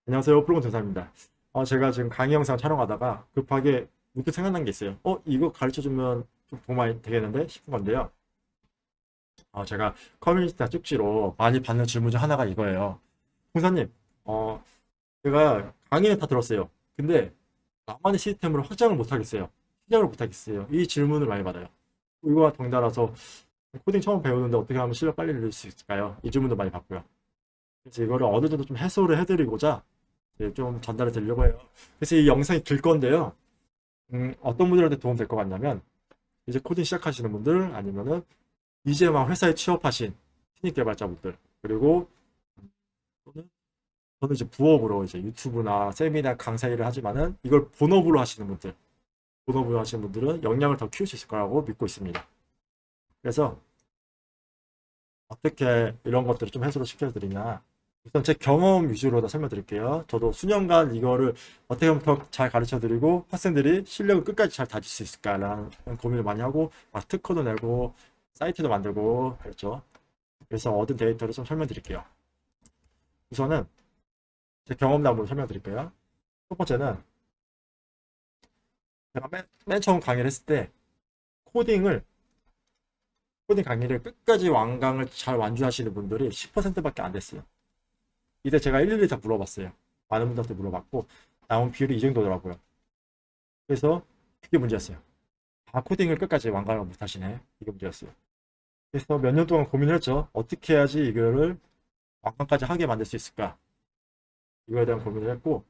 안녕하세요. 프로그램 전사입니다. 제가 지금 강의 영상 촬영하다가 급하게 문득 생각난 게 있어요. 이거 가르쳐주면 좀 도움이 되겠는데 싶은 건데요. 제가 커뮤니티나 쪽지로 많이 받는 질문 중 하나가 이거예요. 홍사님, 제가 강의는 다 들었어요. 근데 나만의 시스템으로 확장을 못 하겠어요. 시작을 못 하겠어요. 이 질문을 많이 받아요. 이거와 덩달아서 코딩 처음 배우는데 어떻게 하면 실력 빨리 늘릴 수 있을까요? 이 질문도 많이 받고요. 그래서 이거를 어느 정도 좀 해소를 해드리고자 좀 전달해 드리려고 해요. 그래서 이 영상이 길 건데요. 어떤 분들한테 도움 될 것 같냐면, 이제 코딩 시작하시는 분들, 아니면은 이제 막 회사에 취업하신 신입 개발자분들, 그리고 또는 저는 이제 부업으로 이제 유튜브나 세미나 강사 일을 하지만은 이걸 본업으로 하시는 분들, 본업으로 하시는 분들은 역량을 더 키울 수 있을 거라고 믿고 있습니다. 그래서 어떻게 이런 것들을 좀 해소를 시켜드리냐. 우선 제 경험 위주로 다 설명드릴게요. 저도 수년간 이거를 어떻게 하면 더 잘 가르쳐드리고 학생들이 실력을 끝까지 잘 다질 수 있을까라는 고민을 많이 하고 막 특허도 내고 사이트도 만들고 그랬죠. 그래서 얻은 데이터를 좀 설명드릴게요. 우선은 제 경험담으로 설명드릴게요. 첫 번째는 제가 맨 처음 강의를 했을 때 코딩을 코딩 강의를 끝까지 완강을 잘 완주하시는 분들이 10%밖에 안 됐어요. 이때 제가 일일이 다 물어봤어요. 많은 분들한테 물어봤고 나온 비율이 이 정도더라고요. 그래서 그게 문제였어요. 코딩을 끝까지 완강을 못하시네. 이게 문제였어요. 그래서 몇 년 동안 고민을 했죠. 어떻게 해야지 이거를 완강까지 하게 만들 수 있을까? 이거에 대한 고민을 했고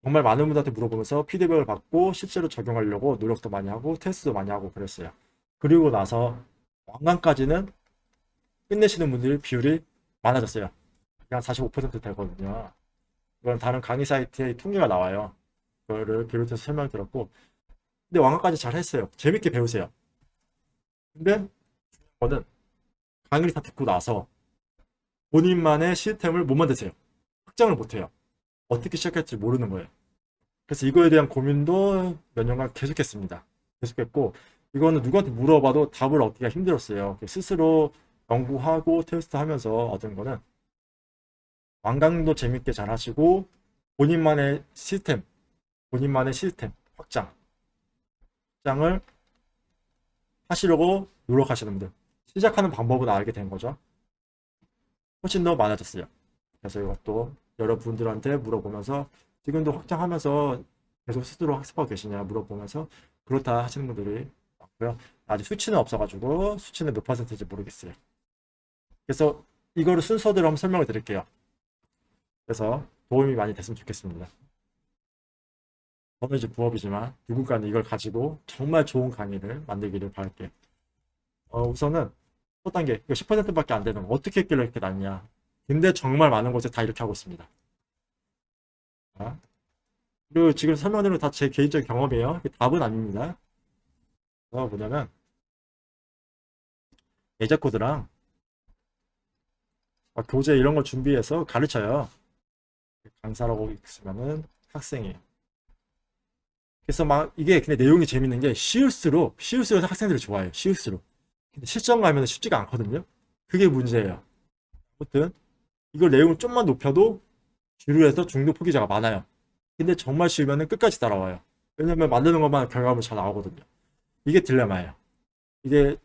정말 많은 분들한테 물어보면서 피드백을 받고 실제로 적용하려고 노력도 많이 하고 테스트도 많이 하고 그랬어요. 그리고 나서 완강까지는 끝내시는 분들 비율이 많아졌어요. 그냥 45% 되거든요. 이건 다른 강의 사이트에 통계가 나와요. 그거를 비롯해서 설명 들었고 근데 완강까지 잘 했어요. 재밌게 배우세요. 근데 저는 강의를 다 듣고 나서 본인만의 시스템을 못 만드세요. 확장을 못 해요. 어떻게 시작할지 모르는 거예요. 그래서 이거에 대한 고민도 몇 년간 계속했습니다. 계속했고 이거는 누구한테 물어봐도 답을 얻기가 힘들었어요. 스스로 연구하고 테스트하면서 얻은 거는 완강도 재밌게 잘 하시고 본인만의 시스템, 본인만의 시스템 확장을 하시려고 노력하시는 분들 시작하는 방법을 알게 된 거죠. 훨씬 더 많아졌어요. 그래서 이것도 여러분들한테 물어보면서 지금도 확장하면서 계속 스스로 학습하고 계시냐 물어보면서 그렇다 하시는 분들이 많고요. 아직 수치는 없어가지고 수치는 몇 퍼센트인지 모르겠어요. 그래서 이거를 순서대로 한번 설명을 드릴게요. 그래서 도움이 많이 됐으면 좋겠습니다. 저는 이제 부업이지만 누군가는 이걸 가지고 정말 좋은 강의를 만들기를 바랄게요. 우선은 첫 단계, 이거 10%밖에 안 되는 거 어떻게 했길래 이렇게 낮냐. 근데 정말 많은 곳에 다 이렇게 하고 있습니다. 자, 그리고 지금 설명드린 다 제 개인적인 경험이에요. 답은 아닙니다. 뭐냐면 예제 코드랑 교재 이런 걸 준비해서 가르쳐요. 강사라고 있으면은 학생이에요. 그래서 막 이게 근데 내용이 재밌는 게 쉬울수록 학생들이 좋아해요. 쉬울수록. 근데 실전 가면 쉽지가 않거든요. 그게 문제예요. 아무튼 이걸 내용을 좀만 높여도 주류에서 중도 포기자가 많아요. 근데 정말 쉬우면 끝까지 따라와요. 왜냐면 만드는 것만 결과물 잘 나오거든요. 이게 딜레마예요. 이게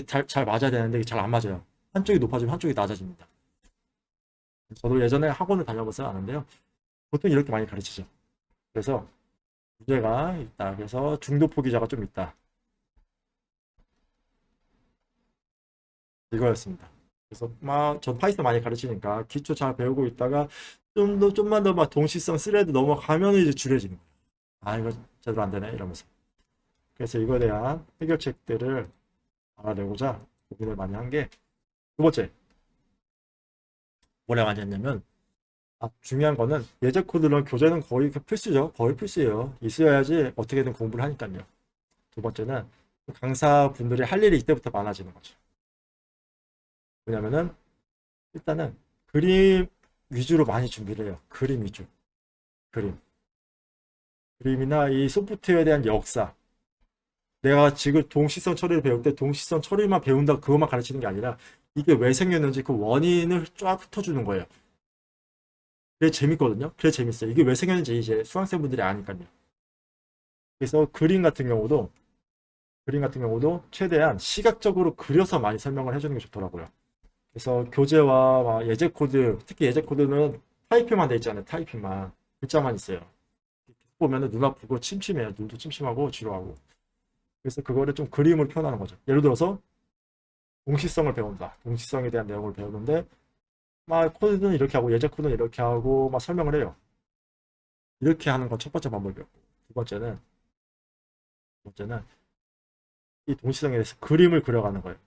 잘 맞아야 되는데 이게 잘 안 맞아요. 한쪽이 높아지면 한쪽이 낮아집니다. 저도 예전에 학원을 다녀봐서 아는데요. 보통 이렇게 많이 가르치죠. 그래서 문제가 있다. 그래서 중도 포기자가 좀 있다. 이거였습니다. 그래서 막 전 파이썬 많이 가르치니까 기초 잘 배우고 있다가 좀만 더 막 동시성 스레드 넘어가면 이제 줄여지는 거예요. 이거 제대로 안 되네 이러면서. 그래서 이거에 대한 해결책들을 알아내고자 고민을 많이 한 게 두 번째 뭐라 많이 했냐면 중요한 거는 예제 코드는 교재는 거의 필수죠. 거의 필수예요. 있어야지 어떻게든 공부를 하니까요. 두 번째는 강사분들이 할 일이 이때부터 많아지는 거죠. 왜냐면은 일단은 그림 위주로 많이 준비를 해요. 그림 위주. 그림. 그림이나 이 소프트웨어에 대한 역사. 내가 지금 동시성 처리를 배울 때 동시성 처리만 배운다 그것만 가르치는 게 아니라 이게 왜 생겼는지 그 원인을 쫙 훑어주는 거예요. 그게 재밌거든요. 그게 재밌어요. 이게 왜 생겼는지 이제 수강생분들이 아니까요. 그래서 그림 같은 경우도 최대한 시각적으로 그려서 많이 설명을 해주는 게 좋더라고요. 그래서 교재와 막 예제 코드, 특히 예제 코드는 타이핑만 돼 있잖아요. 타이핑만. 글자만 있어요. 보면은 눈 아프고 침침해요. 눈도 침침하고 지루하고. 그래서 그거를 좀 그림으로 표현하는 거죠. 예를 들어서 동시성을 배운다. 동시성에 대한 내용을 배우는데 막 코드는 이렇게 하고 예제 코드는 이렇게 하고 막 설명을 해요. 이렇게 하는 건 첫 번째 방법이었고 두 번째는 이 동시성에 대해서 그림을 그려가는 거예요.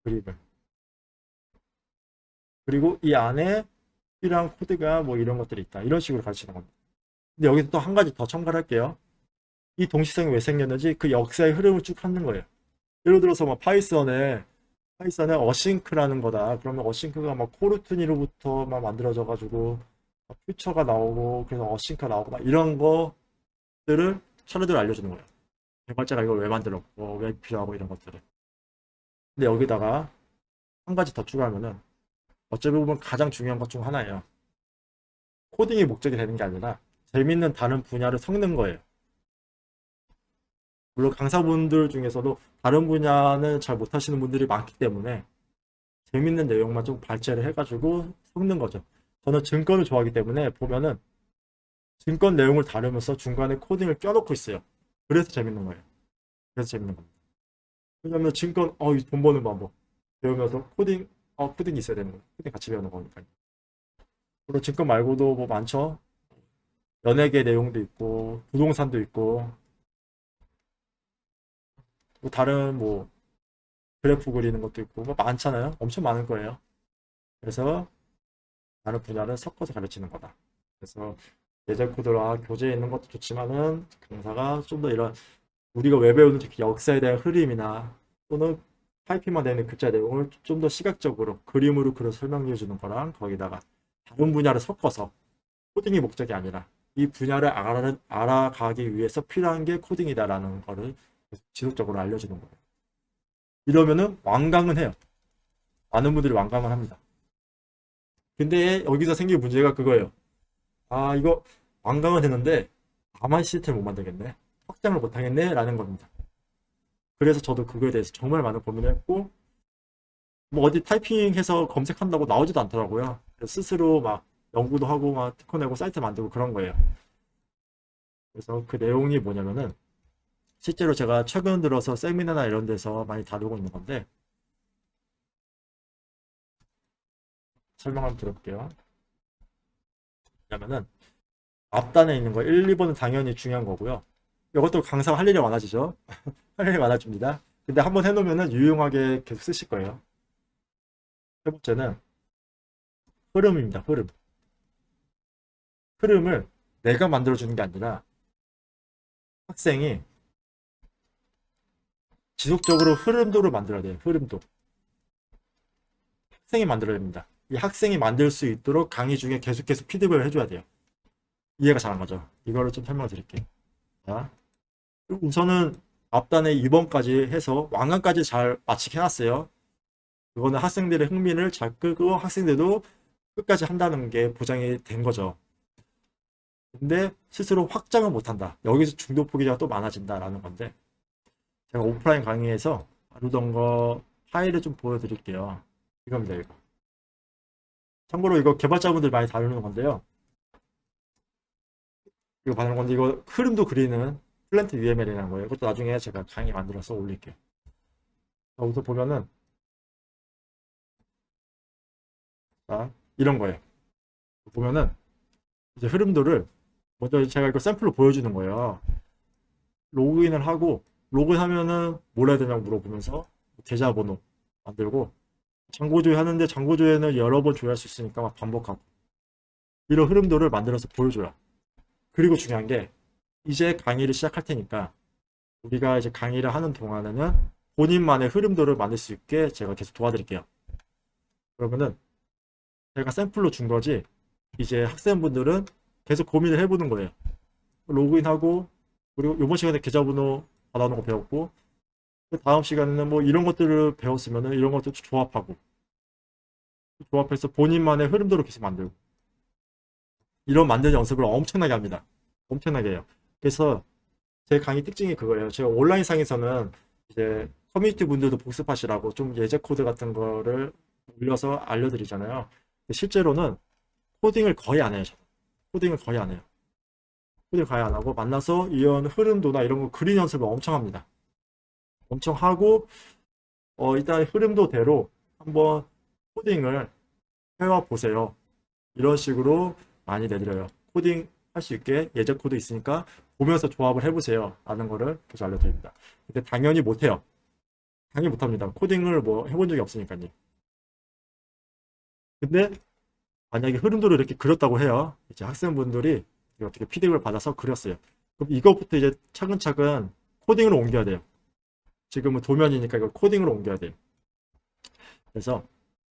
그림을. 그리고 이 안에 필요한 코드가 뭐 이런 것들이 있다. 이런 식으로 가르치는 겁니다. 근데 여기서 또 한 가지 더 첨가를 할게요. 이 동시성이 왜 생겼는지 그 역사의 흐름을 쭉 하는 거예요. 예를 들어서 뭐 파이썬에 어싱크라는 거다. 그러면 어싱크가 막 코르트니로부터 막 만들어져 가지고 퓨처가 나오고 그래서 어싱크가 나오고 막 이런 것들을 차례대로 알려주는 거예요. 개발자가 이걸 왜 만들었고 왜 필요하고 이런 것들을. 근데 여기다가 한 가지 더 추가하면은 어찌 보면 가장 중요한 것 중 하나예요. 코딩이 목적이 되는 게 아니라 재밌는 다른 분야를 섞는 거예요. 물론 강사분들 중에서도 다른 분야는 잘 못하시는 분들이 많기 때문에 재밌는 내용만 좀 발제를 해가지고 섞는 거죠. 저는 증권을 좋아하기 때문에 보면은 증권 내용을 다루면서 중간에 코딩을 껴놓고 있어요. 그래서 재밌는 거예요. 그래서 재밌는 겁니다. 왜냐면 증권, 돈 버는 방법 배우면서 코딩이 있어야 되는 거예요. 코딩 같이 배우는 거니까요. 그리고 증권 말고도 뭐 많죠. 연예계 내용도 있고, 부동산도 있고, 뭐 다른 뭐 그래프 그리는 것도 있고, 뭐 많잖아요. 엄청 많을 거예요. 그래서 다른 분야를 섞어서 가르치는 거다. 그래서 예절 코드와 교재에 있는 것도 좋지만은 강사가 좀 더 이런 우리가 왜 배우는 지 역사에 대한 흐름이나 또는 타이핑만 되는 글자 내용을 좀 더 시각적으로 그림으로 그려 설명해 주는 거랑 거기다가 다른 분야를 섞어서 코딩이 목적이 아니라 이 분야를 알아가기 위해서 필요한 게 코딩이다라는 거를 지속적으로 알려주는 거예요. 이러면은 완강은 해요. 많은 분들이 완강을 합니다. 근데 여기서 생긴 문제가 그거예요. 아, 이거 완강은 했는데 나만 시스템을 못 만들겠네. 확장을 못 하겠네. 라는 겁니다. 그래서 저도 그거에 대해서 정말 많은 고민을 했고, 뭐 어디 타이핑해서 검색한다고 나오지도 않더라고요. 그래서 스스로 막 연구도 하고 막 특허 내고 사이트 만들고 그런 거예요. 그래서 그 내용이 뭐냐면은 실제로 제가 최근 들어서 세미나나 이런 데서 많이 다루고 있는 건데 설명 한번 드릴게요. 왜냐면은 앞단에 있는 거 1, 2번은 당연히 중요한 거고요. 이것도 강사가 할 일이 많아지죠. 할 일이 많아집니다. 근데 한번 해놓으면은 유용하게 계속 쓰실 거예요. 세 번째는 흐름입니다. 흐름. 흐름을 내가 만들어주는 게 아니라 학생이 지속적으로 흐름도를 만들어야 돼요. 흐름도. 학생이 만들어야 됩니다. 이 학생이 만들 수 있도록 강의 중에 계속 피드백을 해줘야 돼요. 이해가 잘 안 가죠? 이거를 좀 설명을 드릴게요. 자, 우선은 앞단에 2번까지 해서 완강까지 잘 마치게 해놨어요. 그거는 학생들의 흥미를 잘 끄고 학생들도 끝까지 한다는 게 보장이 된 거죠. 근데 스스로 확장을 못한다. 여기서 중도 포기자가 또 많아진다라는 건데 제가 오프라인 강의에서 다루던 거 파일을 좀 보여드릴게요. 이겁니다, 이거. 참고로 이거 개발자분들 많이 다루는 건데요. 이거 받는 건데 이거 흐름도 그리는 플랜트 UML이라는 거예요. 이것도 나중에 제가 강의 만들어서 올릴게요. 여기서 보면은 자, 이런 거예요. 보면은 이제 흐름도를 먼저 제가 이거 샘플로 보여주는 거예요. 로그인을 하고 로그인하면은 뭘 해야 되냐고 물어보면서 계좌번호 만들고 잔고조회 하는데 잔고조회는 여러 번 조회할 수 있으니까 막 반복하고 이런 흐름도를 만들어서 보여줘요. 그리고 중요한 게 이제 강의를 시작할 테니까 우리가 이제 강의를 하는 동안에는 본인만의 흐름도를 만들 수 있게 제가 계속 도와드릴게요. 그러면은 제가 샘플로 준 거지 이제 학생분들은 계속 고민을 해보는 거예요. 로그인하고 그리고 이번 시간에 계좌번호 받아오는 거 배웠고 그 다음 시간에는 뭐 이런 것들을 배웠으면은 이런 것들 조합하고 조합해서 본인만의 흐름도를 계속 만들고 이런 만드는 연습을 엄청나게 합니다. 엄청나게 해요. 그래서 제 강의 특징이 그거예요. 제가 온라인상에서는 이제 커뮤니티 분들도 복습하시라고 좀 예제 코드 같은 거를 올려서 알려드리잖아요. 근데 실제로는 코딩을 거의 안 해요. 저는. 코딩을 거의 안 해요. 코딩을 거의 안 하고 만나서 이런 흐름도나 이런 거 그린 연습을 엄청 합니다. 엄청 하고 일단 흐름도대로 한번 코딩을 해와 보세요. 이런 식으로 많이 내드려요. 코딩 할 수 있게 예제 코드 있으니까 보면서 조합을 해보세요. 라는 거를 계속 알려드립니다. 근데 당연히 못해요. 당연히 못합니다. 코딩을 뭐 해본 적이 없으니까요. 근데 만약에 흐름도를 이렇게 그렸다고 해요. 이제 학생분들이 어떻게 피드백을 받아서 그렸어요. 그럼 이것부터 이제 차근차근 코딩으로 옮겨야 돼요. 지금은 도면이니까 이걸 코딩으로 옮겨야 돼요. 그래서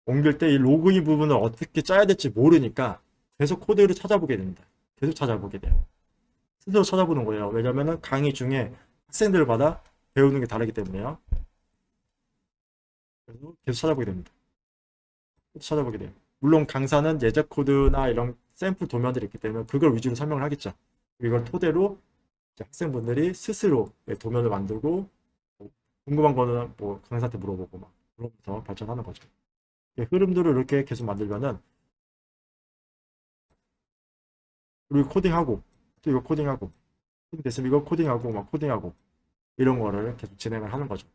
옮길 때 이 로그인 부분을 어떻게 짜야 될지 모르니까 계속 코드를 찾아보게 됩니다. 계속 찾아보게 돼요. 스스로 찾아보는 거예요. 왜냐면은 강의 중에 학생들마다 배우는 게 다르기 때문에요. 그래서 계속 찾아보게 됩니다. 계속 찾아보게 돼요. 물론 강사는 예제 코드나 이런 샘플 도면들이 있기 때문에 그걸 위주로 설명을 하겠죠. 이걸 토대로 학생분들이 스스로 도면을 만들고 궁금한 거는 뭐 강사한테 물어보고 막 그러면서 발전하는 거죠. 흐름들을 이렇게 계속 만들면은 그리고 코딩하고 또 이거 코딩하고 됐으면 이거 코딩하고 막 코딩하고 이런 거를 계속 진행을 하는 거죠.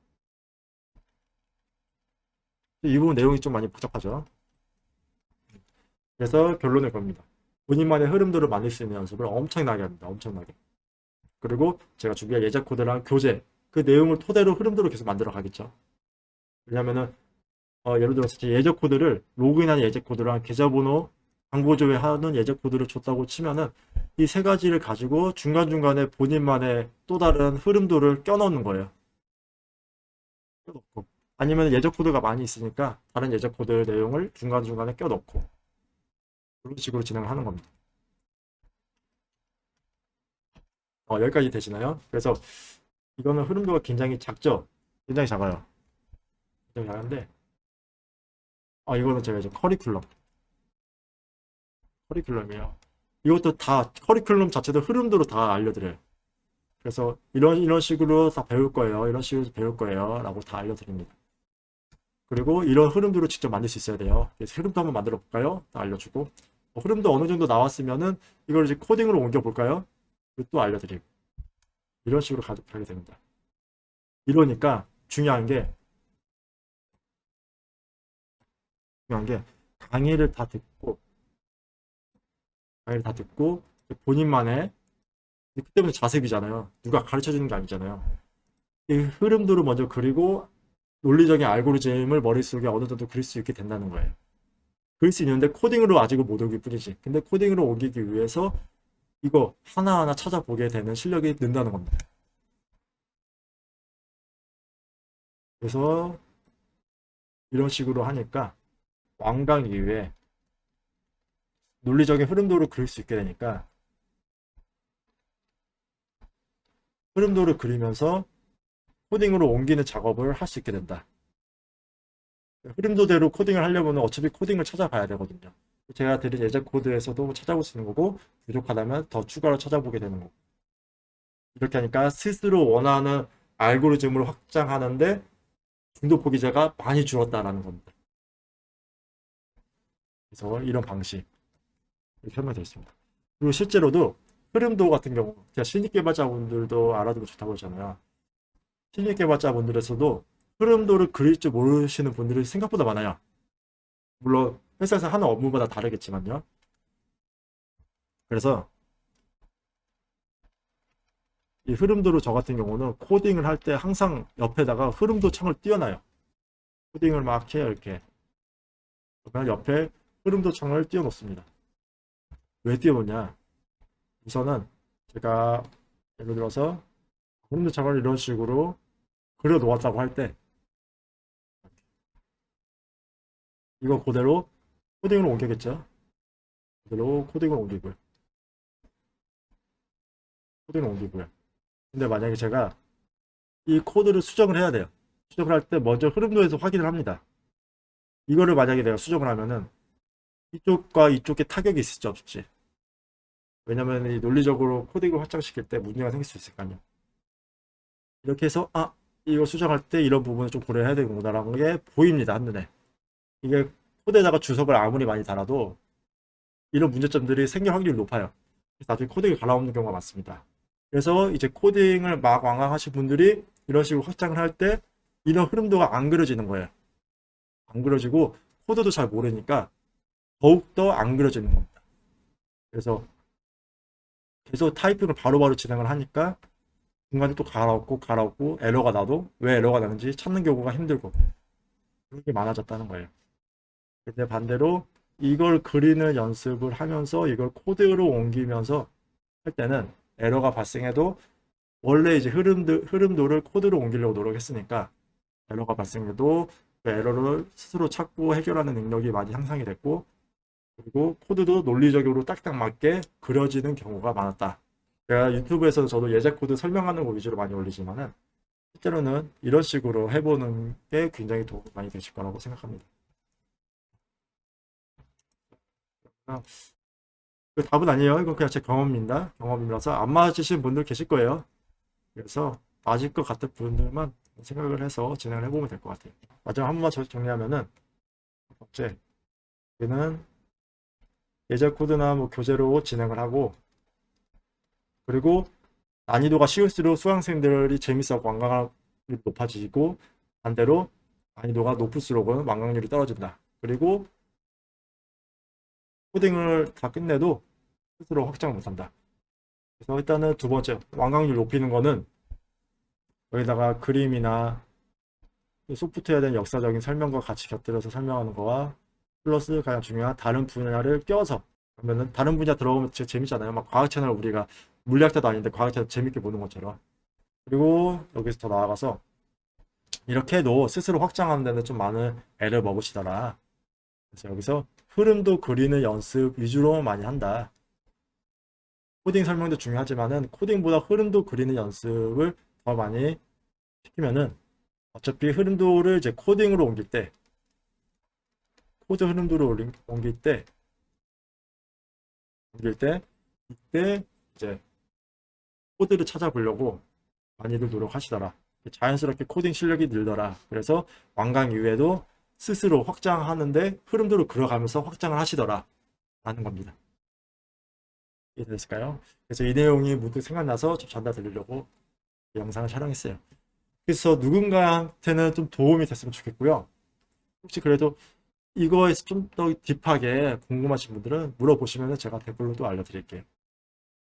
이 부분 내용이 좀 많이 복잡하죠. 그래서 결론을 겁니다. 본인만의 흐름들을 만들 수 있는 연습을 엄청나게 합니다. 엄청나게. 그리고 제가 준비한 예제 코드랑 교재 그 내용을 토대로 흐름들을 계속 만들어 가겠죠. 왜냐면은 예를 들어서 제 예제 코드를 로그인하는 예제 코드랑 계좌번호 광고 조회하는 예제 코드를 줬다고 치면은 이 세 가지를 가지고 중간중간에 본인만의 또 다른 흐름도를 껴넣는 거예요. 껴넣고. 아니면 예제 코드가 많이 있으니까 다른 예제 코드 내용을 중간중간에 껴넣고 그런 식으로 진행을 하는 겁니다. 여기까지 되시나요? 그래서 이거는 흐름도가 굉장히 작죠? 굉장히 작아요. 굉장히 작은데 이거는 제가 이제 커리큘럼이에요. 이것도 다 커리큘럼 자체도 흐름도로 다 알려드려요. 그래서 이런 식으로 다 배울 거예요. 이런 식으로 배울 거예요. 라고 다 알려드립니다. 그리고 이런 흐름도를 직접 만들 수 있어야 돼요. 그래서 흐름도 한번 만들어 볼까요? 다 알려주고 흐름도 어느 정도 나왔으면은 이걸 이제 코딩으로 옮겨 볼까요? 또 알려드리고 이런 식으로 가게 됩니다. 이러니까 중요한 게 강의를 다 듣고 본인만의 그때부터 자습이잖아요. 누가 가르쳐 주는 게 아니잖아요. 이 흐름도를 먼저 그리고 논리적인 알고리즘을 머릿속에 어느 정도 그릴 수 있게 된다는 거예요. 그릴 수 있는데 코딩으로 아직은 못 오길 뿐이지. 근데 코딩으로 옮기기 위해서 이거 하나하나 찾아보게 되는 실력이 는다는 겁니다. 그래서 이런 식으로 하니까 완강 이후에 논리적인 흐름도를 그릴 수 있게 되니까 흐름도를 그리면서 코딩으로 옮기는 작업을 할 수 있게 된다. 흐름도대로 코딩을 하려면 어차피 코딩을 찾아봐야 되거든요. 제가 드린 예제 코드에서도 찾아볼 수 있는 거고 부족하다면 더 추가로 찾아보게 되는 거고 이렇게 하니까 스스로 원하는 알고리즘을 확장하는데 중도 포기자가 많이 줄었다라는 겁니다. 그래서 이런 방식 이렇게 설명되어 있습니다. 그리고 실제로도 흐름도 같은 경우 제가 신입 개발자분들도 알아두고 좋다고 하잖아요. 신입 개발자분들에서도 흐름도를 그릴 줄 모르시는 분들이 생각보다 많아요. 물론 회사에서 하는 업무마다 다르겠지만요. 그래서 이 흐름도로 저 같은 경우는 코딩을 할 때 항상 옆에다가 흐름도 창을 띄워놔요. 코딩을 막 해요, 이렇게. 그러면 옆에 흐름도 창을 띄워놓습니다. 왜 띄워놓냐? 우선은 제가 예를 들어서 흐름도 창을 이런 식으로 그려 놓았다고 할 때 이거 그대로 코딩으로 옮기겠죠? 그대로 코딩으로 옮기고요. 코딩으로 옮기고요. 근데 만약에 제가 이 코드를 수정을 해야 돼요. 수정을 할 때 먼저 흐름도에서 확인을 합니다. 이거를 만약에 내가 수정을 하면은 이쪽과 이쪽에 타격이 있을지 없을지 왜냐면 이 논리적으로 코딩을 확장시킬 때 문제가 생길 수 있으니까요. 이렇게 해서 이거 수정할 때 이런 부분을 좀 고려해야 되는구나라는 게 보입니다, 한눈에. 이게 코드에다가 주석을 아무리 많이 달아도 이런 문제점들이 생길 확률이 높아요. 그래서 나중에 코딩이 갈라엎는 경우가 많습니다. 그래서 이제 코딩을 막 완강하신 분들이 이런 식으로 확장을 할 때 이런 흐름도가 안 그려지는 거예요. 안 그려지고 코드도 잘 모르니까 더욱더 안 그려지는 겁니다. 그래서 계속 타이핑을 바로바로 진행을 하니까 중간에 또 갈아엎고 에러가 나도 왜 에러가 나는지 찾는 경우가 힘들고 그런 게 많아졌다는 거예요. 근데 반대로 이걸 그리는 연습을 하면서 이걸 코드로 옮기면서 할 때는 에러가 발생해도 원래 이제 흐름도를 코드로 옮기려고 노력했으니까 에러가 발생해도 그 에러를 스스로 찾고 해결하는 능력이 많이 향상이 됐고 그리고 코드도 논리적으로 딱딱 맞게 그려지는 경우가 많았다. 제가 유튜브에서 저도 예제 코드 설명하는 거 위주로 많이 올리지만은 실제로는 이런 식으로 해보는 게 굉장히 도움이 많이 되실 거라고 생각합니다. 그 답은 아니에요. 이건 그냥 제 경험입니다. 경험이라서 안 맞으신 분들 계실 거예요. 그래서 맞을 것 같은 분들만 생각을 해서 진행을 해보면 될 것 같아요. 마지막 한 번만 정리하면은 첫 번째, 얘는 예제 코드나 뭐 교재로 진행을 하고 그리고 난이도가 쉬울수록 수강생들이 재밌어하고 완강률이 높아지고 반대로 난이도가 높을수록은 완강률이 떨어진다. 그리고 코딩을 다 끝내도 스스로 확장을 못한다. 그래서 일단은 두 번째 완강률 높이는 거는 여기다가 그림이나 소프트웨어에 대한 역사적인 설명과 같이 곁들여서 설명하는 거와 플러스 가장 중요한 다른 분야를 껴서 그러면은 다른 분야 들어오면 진짜 재밌잖아요. 막 과학 채널 우리가 물리학자도 아닌데 과학 채널 재밌게 보는 것처럼. 그리고 여기서 더 나아가서 이렇게 해도 스스로 확장하는 데는 좀 많은 애를 먹으시더라. 그래서 여기서 흐름도 그리는 연습 위주로 많이 한다. 코딩 설명도 중요하지만은 코딩보다 흐름도 그리는 연습을 더 많이 시키면은 어차피 흐름도를 이제 코딩으로 옮길 때 코드 흐름도로 옮길 때 이때 이제 코드를 찾아보려고 많이들 노력하시더라. 자연스럽게 코딩 실력이 늘더라. 그래서 완강 이후에도 스스로 확장하는데 흐름도를 그려가면서 확장을 하시더라. 라는 겁니다. 이해됐을까요? 그래서 이 내용이 문득 생각나서 좀 전달드리려고 이 영상을 촬영했어요. 그래서 누군가한테는 좀 도움이 됐으면 좋겠고요. 혹시 그래도 이거에서 좀 더 딥하게 궁금하신 분들은 물어보시면 제가 댓글로 또 알려드릴게요.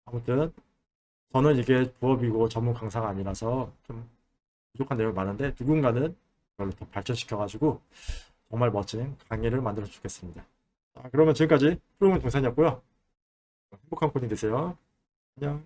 아무튼 저는 이게 부업이고 전문 강사가 아니라서 좀 부족한 내용이 많은데 누군가는 이걸로 더 발전시켜가지고 정말 멋진 강의를 만들어 주겠습니다. 자, 그러면 지금까지 프로그램 동산이었고요. 행복한 코딩 되세요. 안녕.